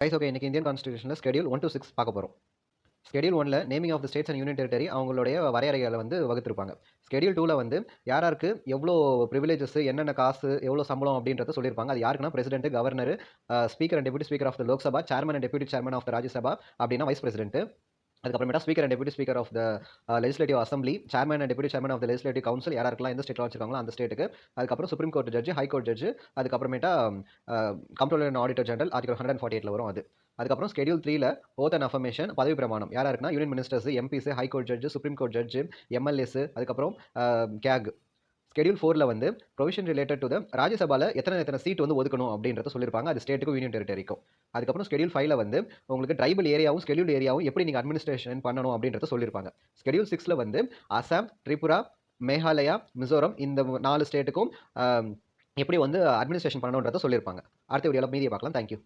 Guys okay, இன்னைக்கு Indian கான்ஸ்டிடியூஷனில் schedule 1 to 6 பார்க்க போகிறோம். ஸ்கெடியூல் 1ல naming of the states and union territory அவங்களுடைய வரையறைகளை வந்து வகுத்திருப்பாங்க. ஸ்கெடியூல் 2ல வந்து யாராருக்கு எவ்வளோ ப்ரிவிலேஜஸ், என்னென்ன காசு, எவ்வளோ சம்பளம் அப்படின்றத சொல்லியிருப்பாங்க. அது யாருக்குன்னா president, governor, speaker and deputy speaker of the Lok Sabha, chairman and deputy chairman of the Rajya Sabha அப்படின்னா வைஸ் பிரசிடென்ட். அதுக்கப்புறமேட்டா speaker and deputy speaker of the legislative assembly, chairman and deputy chairman of the legislative council யாருக்கெல்லாம் எந்த ஸ்டேட்டில் வச்சிருக்காங்களோ அந்த ஸ்டேட்டுக்கு. அதுக்கப்புறம் supreme court judge, high court judge, அதுக்கப்புறமேட்டா comptroller and auditor general article 148ல வரும் அது. அதுக்கப்புறம் ஸ்கெடியூல் 3ல ஓத் அண்ட் அஃபர்மேஷன் பதவி பிரமாணம் யாரா இருக்குன்னா union ministers, MPs, high court judge, supreme court judge, MLAs, அதுக்கப்புறம் கேக். ஸ்கெடியூல் 4ல வந்து ப்ரொவிஷன் ரிலேட்டட் டு த ராஜ்யசபால எத்தனை சீட் வந்து ஒதுக்கணும் அப்படின்றத சொல்லியிருப்பாங்க. அது ஸ்டேட்டுக்கும் யூனியன் டெரிட்டரிக்கும். அதுக்கப்புறம் ஸ்கெடியூல் 5ல வந்து உங்களுக்கு ட்ரைபல் ஏரியாவும் ஸ்கெடியூல் ஏரியாவும் எப்படி நீங்கள் அட்மினிஸ்ட்ரேஷன் பண்ணணும் அப்படின்றத சொல்லியிருப்பாங்க. ஸ்கெடியூல் 6ல வந்து அசாம், திரிபுரா, மேகாலயா, மிசோரம் இந்த 4 ஸ்டேட்டுக்கும் எப்படி வந்து அட்மினிஸ்ட்ரேஷன் பண்ணணுன்றத சொல்லியிருப்பாங்க. அடுத்த வீடியோவில் மீதியை பார்க்கலாம். தேங்க்யூ.